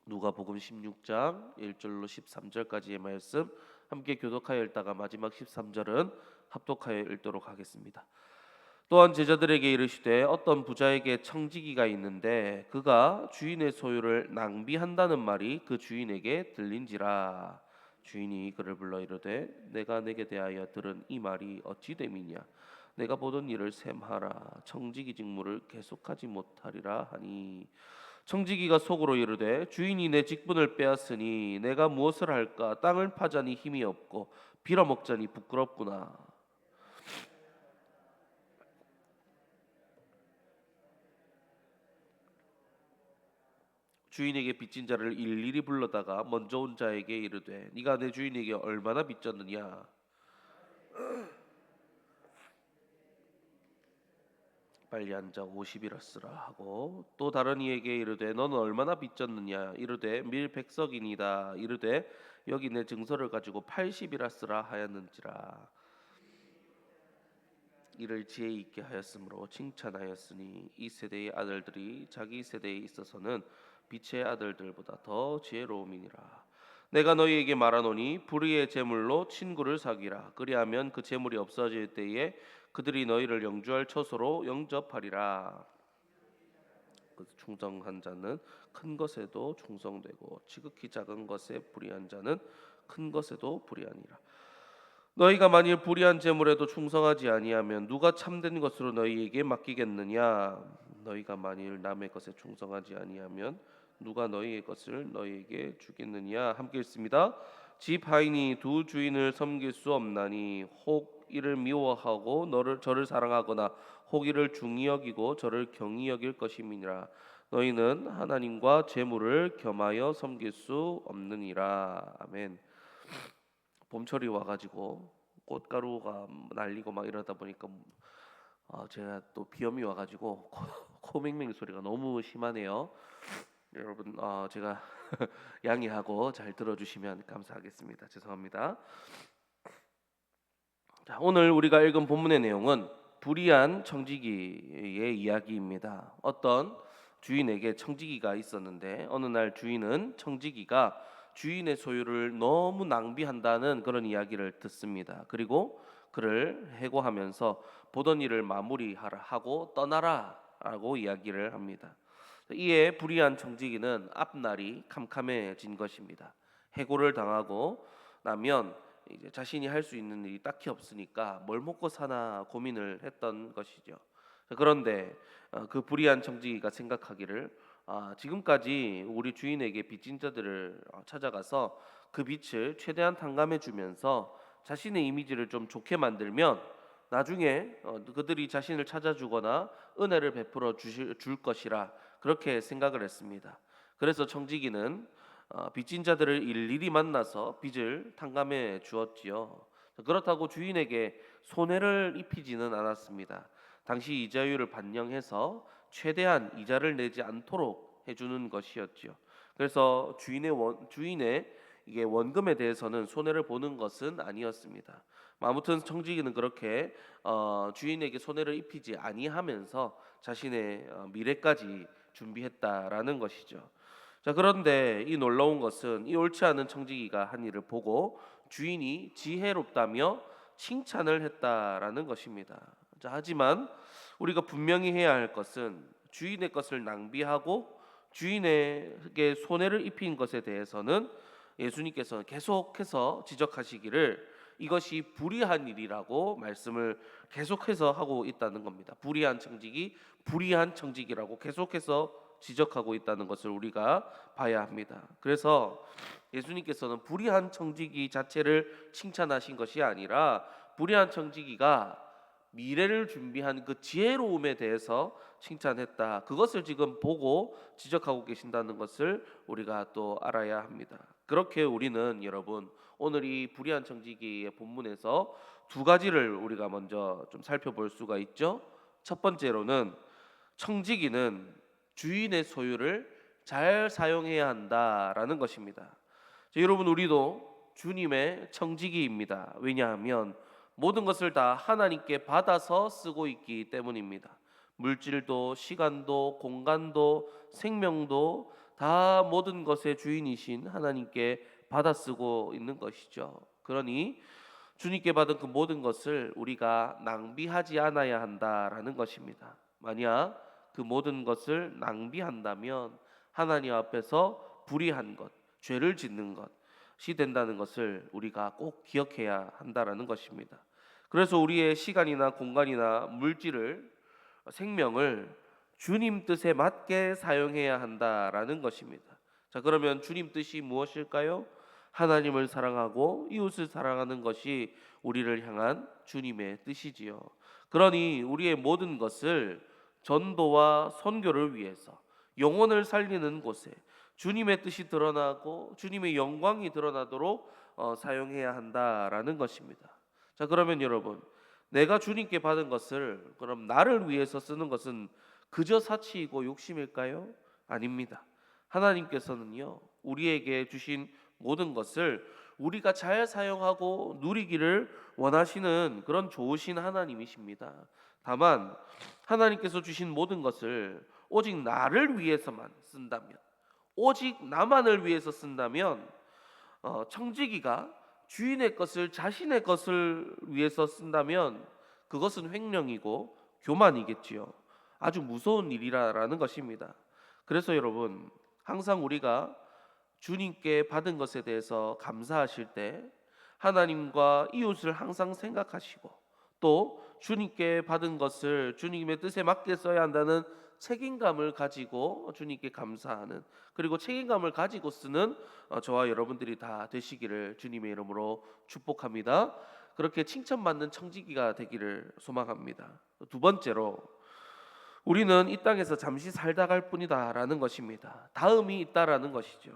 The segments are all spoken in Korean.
누가복음 16장 1절로 13절까지의 말씀 함께 교독하여 읽다가 마지막 13절은 합독하여 읽도록 하겠습니다. 또한 제자들에게 이르시되 어떤 부자에게 청지기가 있는데 그가 주인의 소유를 낭비한다는 말이 그 주인에게 들린지라. 주인이 그를 불러 이르되 내가 내게 대하여 들은 이 말이 어찌 됨이냐. 내가 보던 일을 셈하라. 청지기 직무를 계속하지 못하리라 하니, 청지기가 속으로 이르되 주인이 내 직분을 빼앗으니 내가 무엇을 할까. 땅을 파자니 힘이 없고 빌어먹자니 부끄럽구나. 주인에게 빚진 자를 일일이 불러다가 먼저 온 자에게 이르되 네가 내 주인에게 얼마나 빚졌느냐. 빨리 앉아 50이라 쓰라 하고, 또 다른 이에게 이르되 너는 얼마나 빚졌느냐. 이르되 밀 100석이니이다. 이르되 여기 내 증서를 가지고 80이라 쓰라 하였는지라. 이를 지혜 있게 하였으므로 칭찬하였으니 이 세대의 아들들이 자기 세대에 있어서는 빛의 아들들보다 더 지혜로움이니라. 내가 너희에게 말하노니 불의의 재물로 친구를 사귀라. 그리하면 그 재물이 없어질 때에 그들이 너희를 영주할 처소로 영접하리라. 충성한 자는 큰 것에도 충성되고 지극히 작은 것에 불의한 자는 큰 것에도 불의하니라. 너희가 만일 불의한 재물에도 충성하지 아니하면 누가 참된 것으로 너희에게 맡기겠느냐. 너희가 만일 남의 것에 충성하지 아니하면 누가 너희의 것을 너희에게 주겠느냐. 함께 읽습니다. 집 하인이 두 주인을 섬길 수 없나니 혹 이를 미워하고 저를 사랑하거나 혹 이를 중히 여기고 저를 경히 여길 것임이니라. 너희는 하나님과 재물을 겸하여 섬길 수 없느니라. 아멘. 봄철이 와가지고 꽃가루가 날리고 막 이러다 보니까 제가 또 비염이 와가지고 코맹맹이 소리가 너무 심하네요. 여러분 제가 양해하고 잘 들어주시면 감사하겠습니다. 죄송합니다. 자, 오늘 우리가 읽은 본문의 내용은 불의한 청지기의 이야기입니다. 어떤 주인에게 청지기가 있었는데 어느 날 주인은 청지기가 주인의 소유를 너무 낭비한다는 그런 이야기를 듣습니다. 그리고 그를 해고하면서 보던 일을 마무리하라 하고 떠나라라고 이야기를 합니다. 이에 불의한 청지기는 앞날이 캄캄해진 것입니다. 해고를 당하고 나면 이제 자신이 할 수 있는 일이 딱히 없으니까 뭘 먹고 사나 고민을 했던 것이죠. 그런데 그 불의한 청지기가 생각하기를 지금까지 우리 주인에게 빚진 자들을 찾아가서 그 빚을 최대한 탕감해 주면서 자신의 이미지를 좀 좋게 만들면 나중에 그들이 자신을 찾아주거나 은혜를 베풀어 줄 것이라 그렇게 생각을 했습니다. 그래서 청지기는 빚진 자들을 일일이 만나서 빚을 탕감해 주었지요. 그렇다고 주인에게 손해를 입히지는 않았습니다. 당시 이자율을 반영해서 최대한 이자를 내지 않도록 해주는 것이었지요. 그래서 주인의 이게 원금에 대해서는 손해를 보는 것은 아니었습니다. 아무튼 청지기는 그렇게 주인에게 손해를 입히지 아니하면서 자신의 미래까지 준비했다라는 것이죠. 자, 그런데 이 놀라운 것은 이 옳지 않은 청지기가 한 일을 보고 주인이 지혜롭다며 칭찬을 했다라는 것입니다. 자, 하지만 우리가 분명히 해야 할 것은 주인의 것을 낭비하고 주인에게 손해를 입힌 것에 대해서는 예수님께서는 계속해서 지적하시기를 이것이 불의한 일이라고 말씀을 계속해서 하고 있다는 겁니다. 불의한 청지기라고 계속해서 지적하고 있다는 것을 우리가 봐야 합니다. 그래서 예수님께서는 불의한 청지기 자체를 칭찬하신 것이 아니라 불의한 청지기가 미래를 준비한 그 지혜로움에 대해서 칭찬했다. 그것을 지금 보고 지적하고 계신다는 것을 우리가 또 알아야 합니다. 그렇게 우리는 여러분 오늘 이 불의한 청지기의 본문에서 두 가지를 우리가 먼저 좀 살펴볼 수가 있죠. 첫 번째로는 청지기는 주인의 소유를 잘 사용해야 한다라는 것입니다. 자, 여러분 우리도 주님의 청지기입니다. 왜냐하면 모든 것을 다 하나님께 받아서 쓰고 있기 때문입니다. 물질도 시간도 공간도 생명도 다 모든 것의 주인이신 하나님께 받아 쓰고 있는 것이죠. 그러니 주님께 받은 그 모든 것을 우리가 낭비하지 않아야 한다라는 것입니다. 만약 그 모든 것을 낭비한다면 하나님 앞에서 불의한 것, 죄를 짓는 것이 된다는 것을 우리가 꼭 기억해야 한다라는 것입니다. 그래서 우리의 시간이나 공간이나 물질을, 생명을 주님 뜻에 맞게 사용해야 한다라는 것입니다. 자, 그러면 주님 뜻이 무엇일까요? 하나님을 사랑하고 이웃을 사랑하는 것이 우리를 향한 주님의 뜻이지요. 그러니 우리의 모든 것을 전도와 선교를 위해서, 영혼을 살리는 곳에 주님의 뜻이 드러나고 주님의 영광이 드러나도록 사용해야 한다라는 것입니다. 자, 그러면 여러분, 내가 주님께 받은 것을 그럼 나를 위해서 쓰는 것은 그저 사치이고 욕심일까요? 아닙니다. 하나님께서는요, 우리에게 주신 모든 것을 우리가 잘 사용하고 누리기를 원하시는 그런 좋으신 하나님이십니다. 다만 하나님께서 주신 모든 것을 오직 나를 위해서만 쓴다면, 오직 나만을 위해서 쓴다면, 청지기가 주인의 것을 자신의 것을 위해서 쓴다면 그것은 횡령이고 교만이겠지요. 아주 무서운 일이라는 것입니다. 그래서 여러분, 항상 우리가 주님께 받은 것에 대해서 감사하실 때 하나님과 이웃을 항상 생각하시고, 또 주님께 받은 것을 주님의 뜻에 맞게 써야 한다는 책임감을 가지고 주님께 감사하는, 그리고 책임감을 가지고 쓰는 저와 여러분들이 다 되시기를 주님의 이름으로 축복합니다. 그렇게 칭찬받는 청지기가 되기를 소망합니다. 두 번째로, 우리는 이 땅에서 잠시 살다 갈 뿐이다라는 것입니다. 다음이 있다라는 것이죠.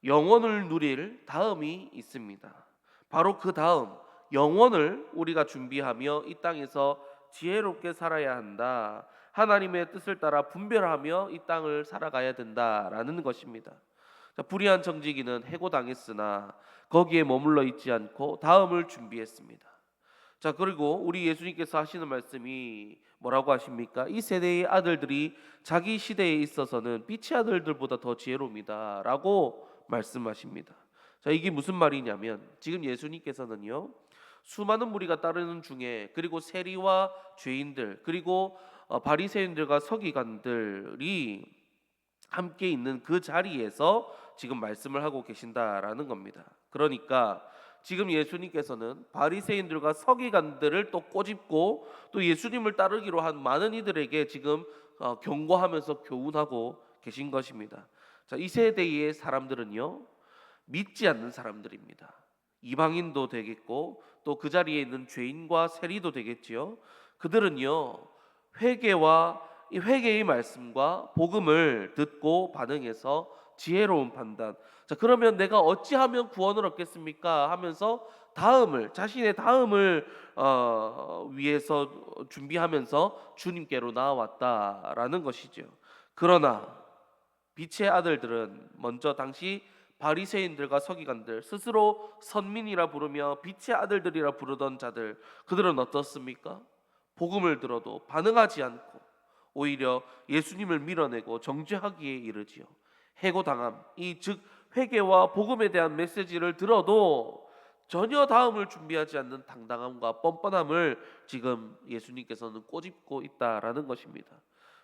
영원을 누릴 다음이 있습니다. 바로 그 다음 영원을 우리가 준비하며 이 땅에서 지혜롭게 살아야 한다. 하나님의 뜻을 따라 분별하며 이 땅을 살아가야 된다라는 것입니다. 자, 불의한 청지기는 해고당했으나 거기에 머물러 있지 않고 다음을 준비했습니다. 자, 그리고 우리 예수님께서 하시는 말씀이 뭐라고 하십니까? 이 세대의 아들들이 자기 시대에 있어서는 빛의 아들들보다 더 지혜로웁니다 라고 말씀하십니다. 자, 이게 무슨 말이냐면, 지금 예수님께서는요, 수많은 무리가 따르는 중에, 그리고 세리와 죄인들, 그리고 바리새인들과 서기관들이 함께 있는 그 자리에서 지금 말씀을 하고 계신다라는 겁니다. 그러니까 지금 예수님께서는 바리새인들과 서기관들을 또 꼬집고 또 예수님을 따르기로 한 많은 이들에게 지금 경고하면서 교훈하고 계신 것입니다. 자, 이 세대의 사람들은요, 믿지 않는 사람들입니다. 이방인도 되겠고 또 그 자리에 있는 죄인과 세리도 되겠지요. 그들은요, 회개의 말씀과 복음을 듣고 반응해서 지혜로운 판단. 자, 그러면 내가 어찌하면 구원을 얻겠습니까? 하면서 자신의 다음을 위해서 준비하면서 주님께로 나아왔다라는 것이죠. 그러나 빛의 아들들은 먼저 당시 바리새인들과 서기관들, 스스로 선민이라 부르며 빛의 아들들이라 부르던 자들, 그들은 어떻습니까? 복음을 들어도 반응하지 않고 오히려 예수님을 밀어내고 정죄하기에 이르지요. 해고당함, 즉 회개와 복음에 대한 메시지를 들어도 전혀 다음을 준비하지 않는 당당함과 뻔뻔함을 지금 예수님께서는 꼬집고 있다라는 것입니다.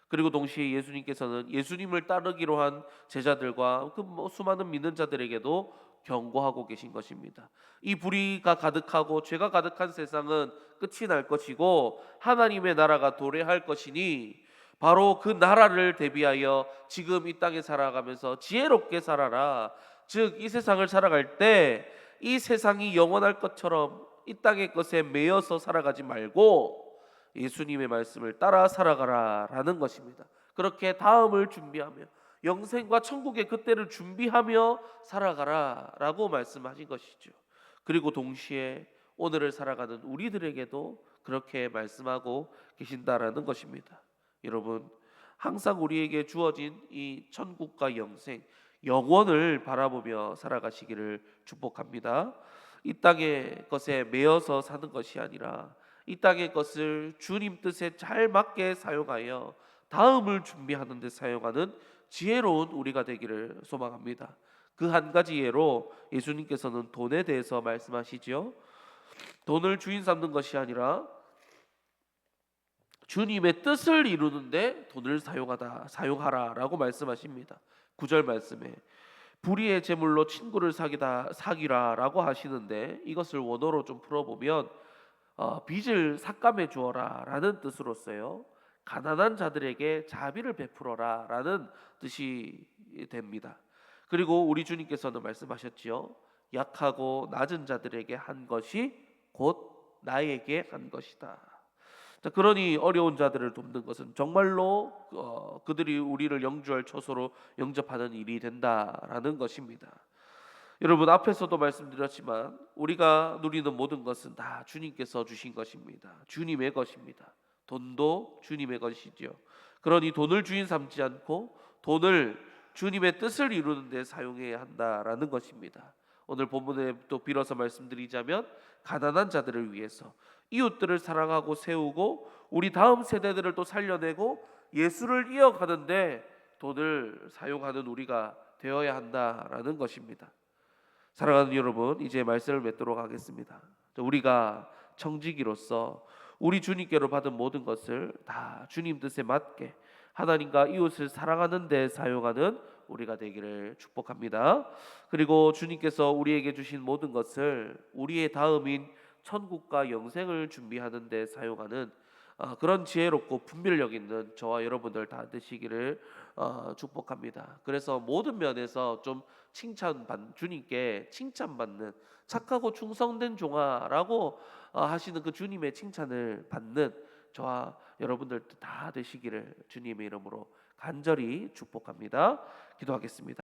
그리고 동시에 예수님께서는 예수님을 따르기로 한 제자들과 그 수많은 믿는 자들에게도 경고하고 계신 것입니다. 이 불의가 가득하고 죄가 가득한 세상은 끝이 날 것이고 하나님의 나라가 도래할 것이니, 바로 그 나라를 대비하여 지금 이 땅에 살아가면서 지혜롭게 살아라. 즉, 이 세상을 살아갈 때 이 세상이 영원할 것처럼 이 땅의 것에 매여서 살아가지 말고 예수님의 말씀을 따라 살아가라 라는 것입니다. 그렇게 다음을 준비하며 영생과 천국의 그때를 준비하며 살아가라 라고 말씀하신 것이죠. 그리고 동시에 오늘을 살아가는 우리들에게도 그렇게 말씀하고 계신다라는 것입니다. 여러분, 항상 우리에게 주어진 이 천국과 영생, 영원을 바라보며 살아가시기를 축복합니다. 이 땅의 것에 매여서 사는 것이 아니라 이 땅의 것을 주님 뜻에 잘 맞게 사용하여 다음을 준비하는 데 사용하는 지혜로운 우리가 되기를 소망합니다. 그 한 가지 예로 예수님께서는 돈에 대해서 말씀하시지요. 돈을 주인 삼는 것이 아니라 주님의 뜻을 이루는데 돈을 사용하라라고 말씀하십니다. 9절 말씀에 불의의 제물로 친구를 사귀라라고 하시는데, 이것을 원어로 좀 풀어보면 빚을 삭감해 주어라라는 뜻으로서요, 가난한 자들에게 자비를 베풀어라라는 뜻이 됩니다. 그리고 우리 주님께서는 말씀하셨지요. 약하고 낮은 자들에게 한 것이 곧 나에게 한 것이다. 자, 그러니 어려운 자들을 돕는 것은 정말로 그들이 우리를 영주할 처소로 영접하는 일이 된다라는 것입니다. 여러분, 앞에서도 말씀드렸지만 우리가 누리는 모든 것은 다 주님께서 주신 것입니다. 주님의 것입니다. 돈도 주님의 것이지요. 그러니 돈을 주인 삼지 않고 돈을 주님의 뜻을 이루는 데 사용해야 한다라는 것입니다. 오늘 본문에 또 빌어서 말씀드리자면, 가난한 자들을 위해서 이웃들을 사랑하고 세우고 우리 다음 세대들을 또 살려내고 예수를 이어가는데 돈을 사용하는 우리가 되어야 한다라는 것입니다. 사랑하는 여러분, 이제 말씀을 맺도록 하겠습니다. 우리가 청지기로서 우리 주님께로 받은 모든 것을 다 주님 뜻에 맞게 하나님과 이웃을 사랑하는 데 사용하는 우리가 되기를 축복합니다. 그리고 주님께서 우리에게 주신 모든 것을 우리의 다음인 천국과 영생을 준비하는 데 사용하는 그런 지혜롭고 분별력 있는 저와 여러분들 다 되시기를 축복합니다. 그래서 모든 면에서 좀 주님께 칭찬받는 착하고 충성된 종아라고 하시는 그 주님의 칭찬을 받는 저와 여러분들 다 되시기를 주님의 이름으로 간절히 축복합니다. 기도하겠습니다.